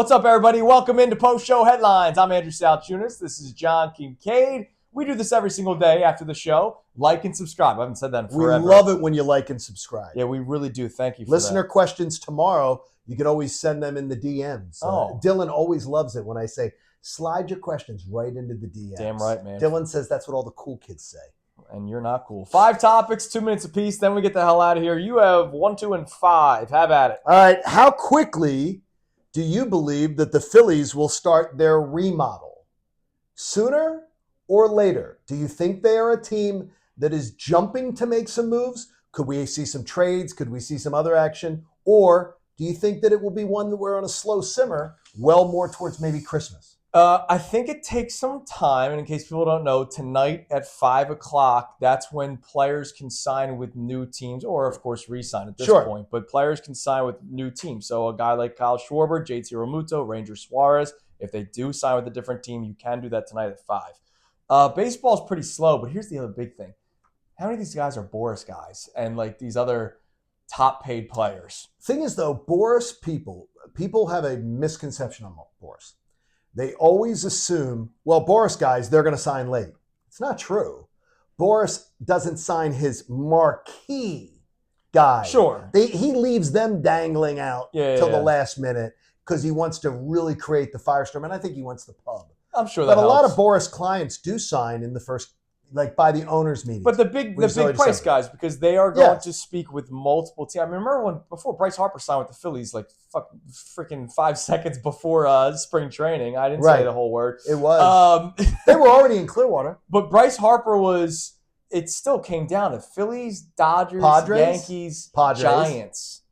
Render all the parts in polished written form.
What's up, everybody? Welcome into Post-Show Headlines. I'm Andrew Salciunas. This is John Kincade. We do this every single day after the show. Like and subscribe. I haven't said that in forever. We love it when you like and subscribe. Yeah, we really do. Thank you for Listener that. questions tomorrow. You can always send them in the DMs. Dylan always loves it when I say, slide your questions right into the DMs. Damn right, man. Dylan says that's what all the cool kids say. And you're not cool. 5 topics, 2 minutes apiece. Then we get the hell out of here. You have 1, 2, and 5. Have at it. All right. How quickly do you believe that the Phillies will start their remodel? Sooner or later? Do you think they are a team that is jumping to make some moves? Could we see some trades? Could we see some other action? Or do you think that it will be one that we're on a slow simmer, well more towards maybe Christmas? I think it takes some time. And in case people don't know, tonight at 5 o'clock, that's when players can sign with new teams, or of course re-sign at this point. But players can sign with new teams. So a guy like Kyle Schwarber, JT Realmuto, Ranger Suarez, if they do sign with a different team, you can do that tonight at 5. Baseball's pretty slow, but here's the other big thing. How many of these guys are Boris guys and like these other top paid players? Thing is, though, Boris people have a misconception on Boris. They always assume, well, Boris guys, they're going to sign late. It's not true. Boris doesn't sign his marquee guy. Sure. He leaves them dangling out till the last minute because he wants to really create the firestorm, and I think he wants the pub. I'm sure that But a helps. lot of Boris clients do sign in the first, like by the owner's meeting. But the big price guys, because they are going to speak with multiple teams. I remember before Bryce Harper signed with the Phillies, like freaking 5 seconds before spring training. I didn't say the whole word. It was. They were already in Clearwater. But Bryce Harper it still came down to Phillies, Dodgers, Yankees, Giants.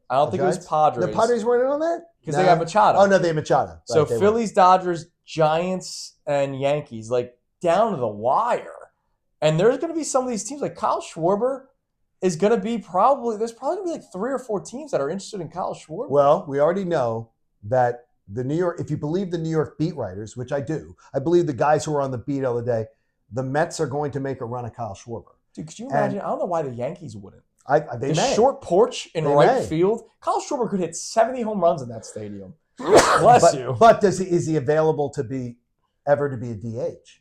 I don't think it was Padres. The Padres weren't in on that? Because they got Machado. Oh, no, they had Machado. So Phillies, Dodgers, Giants, and Yankees, like down to the wire. And there's going to be some of these teams, like Kyle Schwarber is going to be there's probably going to be like 3 or 4 teams that are interested in Kyle Schwarber. Well, we already know that if you believe the New York beat writers, which I do, I believe the guys who are on the beat all the day, the Mets are going to make a run at Kyle Schwarber. Dude, could you imagine? I don't know why the Yankees wouldn't. They may. Short porch in right field. Kyle Schwarber could hit 70 home runs in that stadium. Bless you. But is he available to be a DH?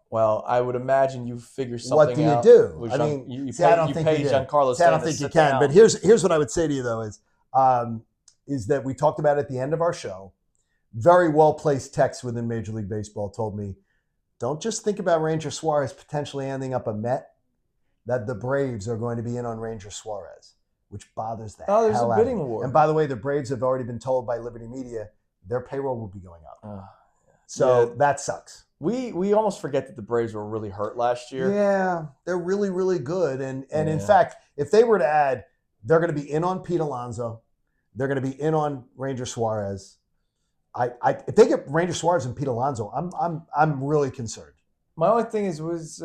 Well, I would imagine you figure something out. What do you do? I mean, you pay Giancarlo Stanton. I don't think you can. But here's what I would say to you, though, is that we talked about at the end of our show, very well-placed text within Major League Baseball told me, don't just think about Ranger Suarez potentially ending up a Met, that the Braves are going to be in on Ranger Suarez, which bothers the hell out of me. Oh, there's a bidding war. And by the way, the Braves have already been told by Liberty Media their payroll will be going up. So that sucks. We almost forget that the Braves were really hurt last year. Yeah, they're really, really good. And in fact, if they were to add, they're going to be in on Pete Alonso. They're going to be in on Ranger Suarez. If they get Ranger Suarez and Pete Alonso, I'm really concerned. My only thing who's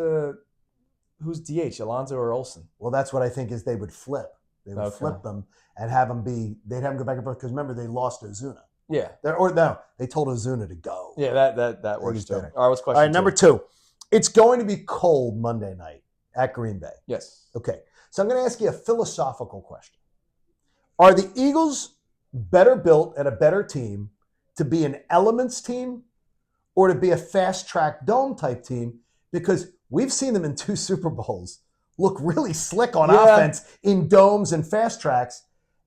DH, Alonso or Olsen? Well, that's what I think is they would flip. They would flip them and have them they'd have them go back and forth because remember they lost Ozuna. Yeah. They told Ozuna to go. Yeah, that works too. All right, what's question 2? All right, number 2. It's going to be cold Monday night at Green Bay. Yes. Okay. So I'm going to ask you a philosophical question. Are the Eagles better built and a better team to be an elements team or to be a fast-track dome type team? Because we've seen them in 2 Super Bowls look really slick on offense in domes and fast tracks.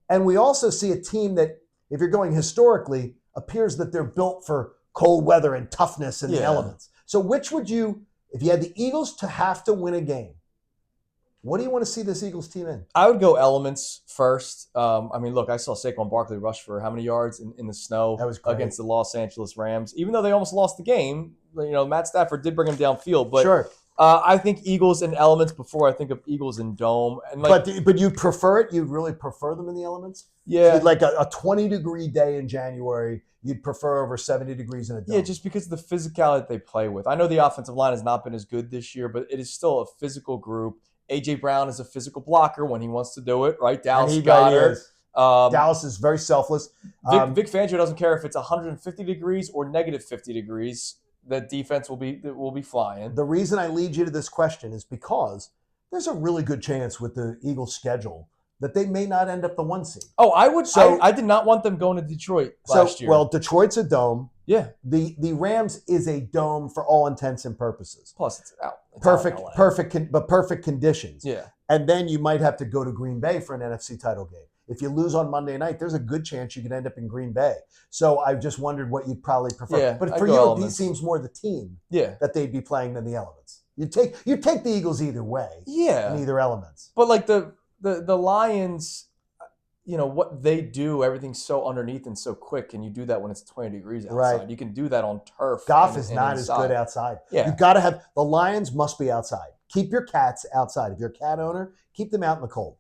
And we also see a team that, if you're going historically, appears that they're built for cold weather and toughness and the elements. So which would you, if you had the Eagles to have to win a game, what do you want to see this Eagles team in? I would go elements first. Look, I saw Saquon Barkley rush for how many yards in the snow against the Los Angeles Rams. Even though they almost lost the game, Matt Stafford did bring him downfield. But I think Eagles and elements before I think of Eagles and dome. And but you prefer it? You'd really prefer them in the elements? Yeah. So like a 20-degree day in January, you'd prefer over 70 degrees in a dome? Yeah, just because of the physicality that they play with. I know the offensive line has not been as good this year, but it is still a physical group. A.J. Brown is a physical blocker when he wants to do it, right? Dallas Goedert. Dallas is very selfless. Vic Fangio doesn't care if it's 150 degrees or negative 50 degrees. The defense will be flying. The reason I lead you to this question is because there's a really good chance with the Eagles' schedule that they may not end up the 1 seed. Oh, I would. So I did not want them going to Detroit last year. Well, Detroit's a dome. Yeah. The Rams is a dome for all intents and purposes. Plus, it's out. It's perfect, out perfect conditions. Yeah. And then you might have to go to Green Bay for an NFC title game. If you lose on Monday night, there's a good chance you could end up in Green Bay. So I just wondered what you'd probably prefer. Yeah, but for you, it seems more the team that they'd be playing than the elements. You take the Eagles either way. Yeah. In either elements. But like the Lions, what they do, everything's so underneath and so quick, and you do that when it's 20 degrees outside. Right. You can do that on turf. Goff is not as good outside. Yeah. You got to have the Lions must be outside. Keep your cats outside. If you're a cat owner, keep them out in the cold.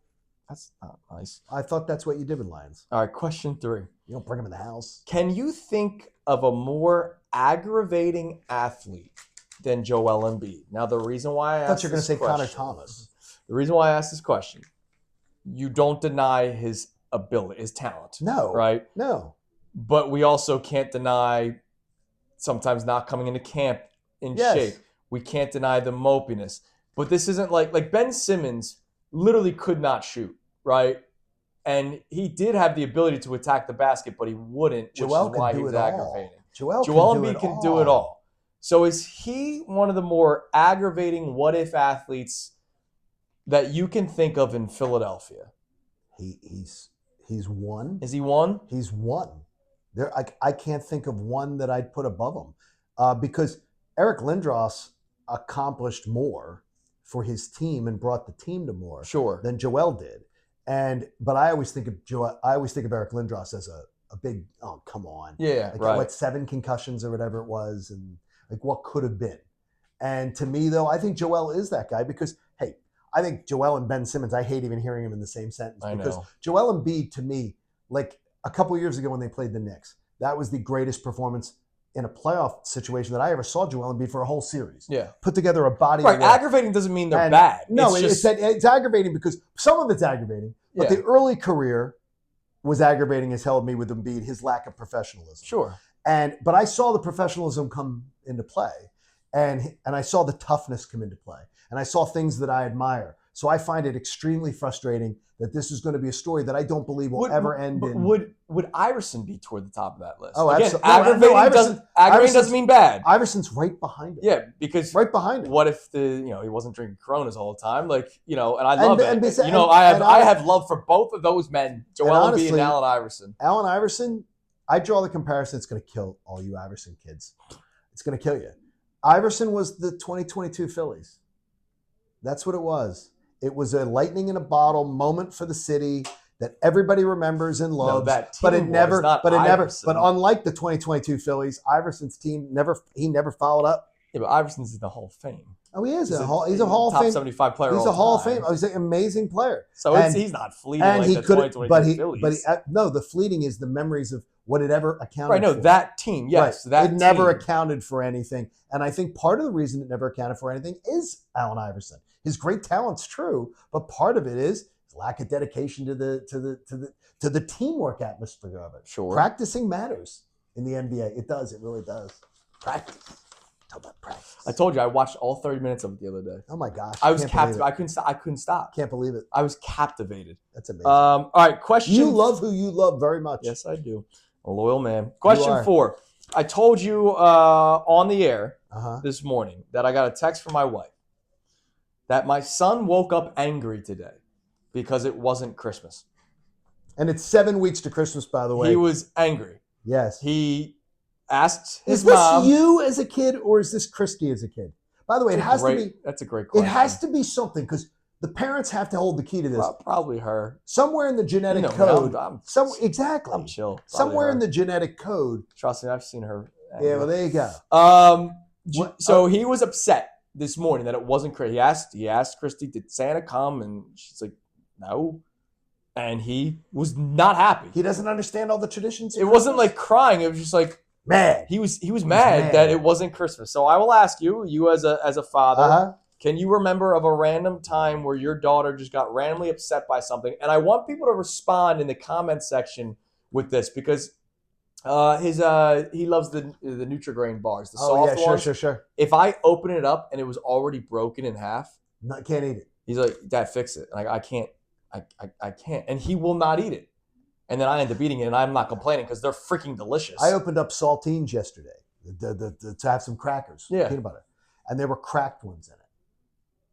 That's not nice. I thought that's what you did with Lions. All right, question 3. You don't bring them in the house. Can you think of a more aggravating athlete than Joel Embiid? Now, the reason why I thought you were going to say Connor Thomas. The reason why I asked this question, you don't deny his ability, his talent. No. Right? No. But we also can't deny sometimes not coming into camp in shape. We can't deny the mopiness. But this isn't like Ben Simmons literally could not shoot, right? And he did have the ability to attack the basket, but he wouldn't, which is why he's aggravating. Joel Embiid can do it all. So is he one of the more aggravating what-if athletes that you can think of in Philadelphia? He's one. Is he one? He's one. I can't think of one that I'd put above him because Eric Lindros accomplished more for his team and brought the team to more than Joel did. But I always think of Eric Lindros as a big, oh, come on. Yeah, right. What, 7 concussions or whatever it was, and like what could have been. And to me, though, I think Joel is that guy because, hey, I think Joel and Ben Simmons, I hate even hearing him in the same sentence because Joel Embiid, to me, like a couple of years ago when they played the Knicks, that was the greatest performance in a playoff situation that I ever saw Joel Embiid for a whole series. Yeah. Put together a body. Right. Aggravating doesn't mean they're bad. No, it's aggravating because some of it's aggravating, but the early career was aggravating as hell to me with Embiid, his lack of professionalism. Sure. But I saw the professionalism come into play and I saw the toughness come into play and I saw things that I admire. So I find it extremely frustrating that this is going to be a story that I don't believe will ever end in. Would Iverson be toward the top of that list? Oh, again, absolutely. Aggravating doesn't mean bad. Iverson's right behind him. Yeah, because right behind him. What if he wasn't drinking Coronas all the time? And I love it. I have love for both of those men, Joel Embiid and Allen Iverson. Allen Iverson, I draw the comparison. It's going to kill all you Iverson kids. It's going to kill you. Iverson was the 2022 Phillies. That's what it was. It was a lightning in a bottle moment for the city that everybody remembers and loves. No, that team but it never. Iverson. But unlike the 2022 Phillies, Iverson's team never followed up. Yeah, but Iverson's in the Hall of Fame. Oh, he is. He's a Hall of Fame. Top 75 player. He's a Hall of Fame. Oh, he's an amazing player. So he's not fleeting like the 2022 Phillies. No, the fleeting is the memories of what it ever accounted for. Right, no, that team, yes. Right. It never accounted for anything. And I think part of the reason it never accounted for anything is Allen Iverson. His great talent's true, but part of it is his lack of dedication to the teamwork atmosphere of it. Sure. Practicing matters in the NBA. It does. It really does. Practice. Talk about practice. I told you I watched all 30 minutes of it the other day. Oh my gosh. I was captivated. I couldn't stop. Can't believe it. I was captivated. That's amazing. All right, question. You love who you love very much. Yes, I do. A loyal man. Question 4. I told you on the air this morning that I got a text from my wife that my son woke up angry today because it wasn't Christmas. And it's 7 weeks to Christmas, by the way. He was angry. Yes. He asked his mom. Is this you as a kid or is this Christy as a kid? By the way, that's a great question. It has to be something because the parents have to hold the key to this. Probably her. Somewhere in the genetic code. Exactly. I'm chill. Probably somewhere in the genetic code. Trust me, I've seen her. Yeah, well, there you go. So he was upset this morning that it wasn't Christmas. He asked Christy, did Santa come? And she's like, no. And he was not happy. He doesn't understand all the traditions. It wasn't like crying. It was just like mad. He was mad that it wasn't Christmas. So I will ask you as a father, can you remember of a random time where your daughter just got randomly upset by something? And I want people to respond in the comment section with this because he loves the Nutri-Grain bars, the soft ones. Sure. If I open it up and it was already broken in half, can't eat it. He's like, Dad, fix it. Like I can't I can't. And he will not eat it. And then I end up eating it, and I'm not complaining because they're freaking delicious. I opened up saltines yesterday to have some crackers, peanut butter, and there were cracked ones in it.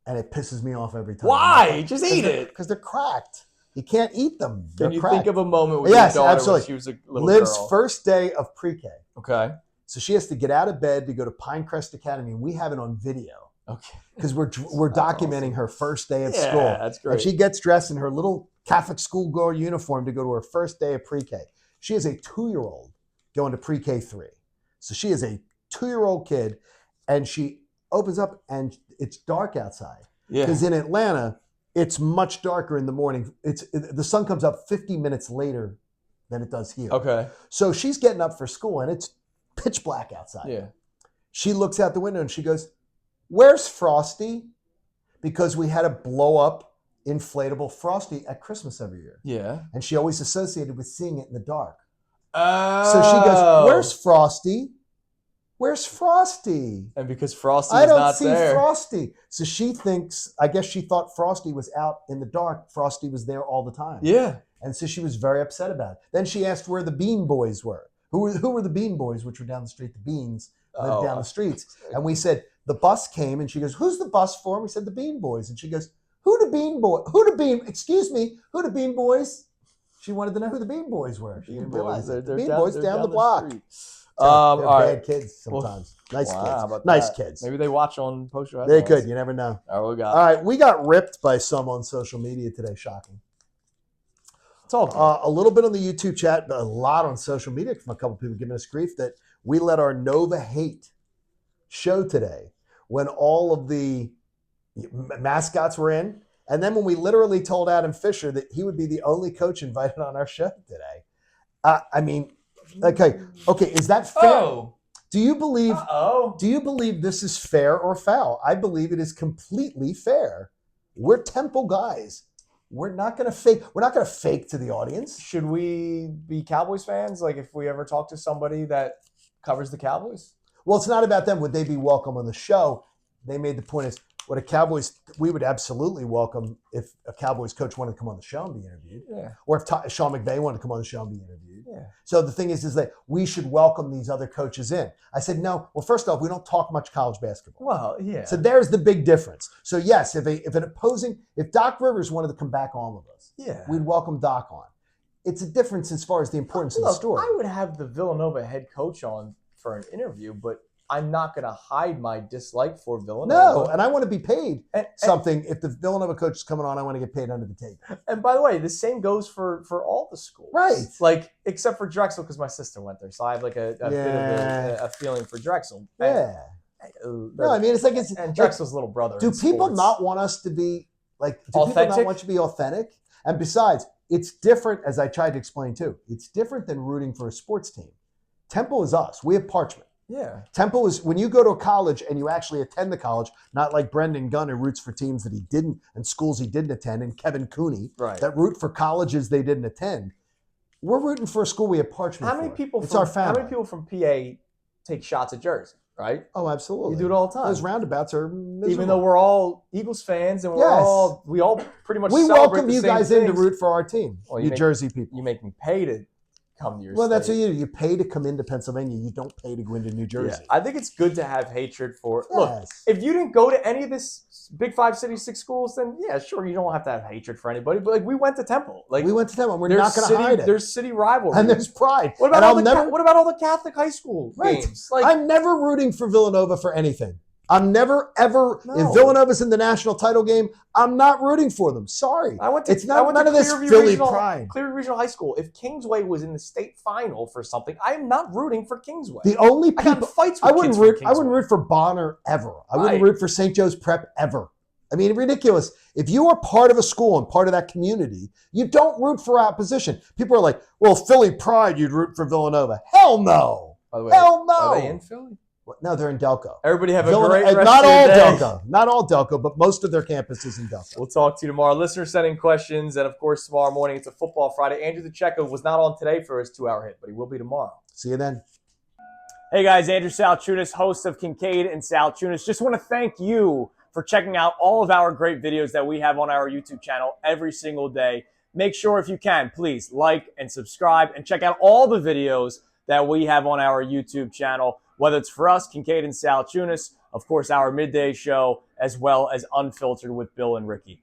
And it pisses me off every time. Why? Just eat it. Because they're cracked. You can't eat them. Can you cracked. think of a moment with your daughter when she was a little Liv's girl? first day of pre-K. Okay. So she has to get out of bed to go to Pinecrest Academy, and we have it on video. Okay. Because we're documenting awesome. her first day of school. Yeah, that's great. And she gets dressed in her little Catholic schoolgirl uniform to go to her first day of pre-K. She is a 2-year-old going to pre-K 3. So she is a 2-year-old kid, and she opens up, and it's dark outside. Because in Atlanta, it's much darker in the morning. The sun comes up 50 minutes later than it does here. Okay. So she's getting up for school, and it's pitch black outside. Yeah. She looks out the window, and she goes, "Where's Frosty?" Because we had a blow-up inflatable Frosty at Christmas every year. Yeah. And she always associated with seeing it in the dark. Oh. So she goes, "Where's Frosty? Where's Frosty?" And because Frosty I is don't not see there. Frosty. So she thinks, I guess she thought Frosty was out in the dark. Frosty was there all the time. Yeah. And so she was very upset about it. Then she asked where the Bean Boys were. Who were the Bean Boys, which were down the street? The Beans lived down the streets. And we said, the bus came, and she goes, "Who's the bus for?" And we said, "The Bean Boys." And she goes, who the Bean Boys? She wanted to know who the Bean Boys were. She didn't realize it. The Bean Boys down the block. All they're right. bad kids sometimes. Nice Wow, kids. how about Nice that? kids. Maybe they watch on post show. They could. You never know. All right, we got. All right, we got ripped by some on social media today. Shocking. It's all good. A little bit on the YouTube chat, but a lot on social media from a couple people giving us grief that we let our Nova hate show today when all of the mascots were in. And then when we literally told Adam Fisher that he would be the only coach invited on our show today. I mean, okay, is that fair? Oh. Do you believe this is fair or foul? I believe it is completely fair. We're Temple guys. We're not going to fake. We're not going to fake to the audience. Should we be Cowboys fans? Like if we ever talk to somebody that covers the Cowboys? Well, it's not about them. Would they be welcome on the show? They made the point is what a Cowboys, we would absolutely welcome if a Cowboys coach wanted to come on the show and be interviewed. Yeah. Or if Sean McVay wanted to come on the show and be interviewed. Yeah. So the thing is that we should welcome these other coaches in. I said, no. Well, first off, we don't talk much college basketball. Well, yeah. So there's the big difference. So yes, if Doc Rivers wanted to come back on with us, we'd welcome Doc on. It's a difference as far as the importance of the story. I would have the Villanova head coach on for an interview, but I'm not going to hide my dislike for Villanova. No, and I want to be paid something. If the Villanova coach is coming on, I want to get paid under the table. And by the way, the same goes for all the schools. Right. Like, except for Drexel, because my sister went there. So I have like a bit of a feeling for Drexel. Yeah. No, I mean, it's like and Drexel's little brother. Do people not want us to be like authentic? People not want you to be authentic? And besides, it's different, as I tried to explain too. It's different than rooting for a sports team. Temple is us. We have Parchment. Yeah. Temple is when you go to a college and you actually attend the college, not like Brendan Gunn who roots for teams that he didn't and schools he didn't attend, and Kevin Cooney that root for colleges they didn't attend. We're rooting for a school we have Parchment. How many people? It's our family. How many people from PA take shots at Jersey? Right? Oh, absolutely. You do it all the time. Those roundabouts are miserable. Even though we're all Eagles fans and we all pretty much we celebrate welcome the you same guys things. in to root for our team. Well, you Jersey people. You make me pay to come to your Well, state. that's what you do. You pay to come into Pennsylvania. You don't pay to go into New Jersey. Yeah. I think it's good to have hatred for Look, if you didn't go to any of this Big 5 City 6 schools, then yeah, sure, you don't have to have hatred for anybody. But like we went to Temple. Like we went to Temple. We're not going to hide it. There's city rivalry. And there's pride. What about all the Catholic high school games? Like, I'm never rooting for Villanova for anything. I'm never, ever, if Villanova's in the national title game, I'm not rooting for them. Sorry. I went to none of this Philly pride. Clearview Regional High School. If Kingsway was in the state final for something, I'm not rooting for Kingsway. The only people, I got in fights with kids from Kingsway. I wouldn't root for Bonner ever. I wouldn't root for St. Joe's Prep ever. I mean, ridiculous. If you are part of a school and part of that community, you don't root for opposition. People are like, well, Philly pride, you'd root for Villanova. Hell no. By the way, hell no. Are they in Philly? No, they're in Delco. Everybody have a great rest not of all your day. Delco. Not all Delco, but most of their campus is in Delco. We'll talk to you tomorrow. Listeners sending questions, and of course, tomorrow morning, it's a football Friday. Andrew DeCecco was not on today for his 2-hour hit, but he will be tomorrow. See you then. Hey guys, Andrew Salciunas, host of Kincade and Salciunas. Just want to thank you for checking out all of our great videos that we have on our YouTube channel every single day. Make sure, if you can, please like and subscribe and check out all the videos that we have on our YouTube channel, whether it's for us, Kincade and Salciunas, of course, our midday show, as well as Unfiltered with Bill and Ricky.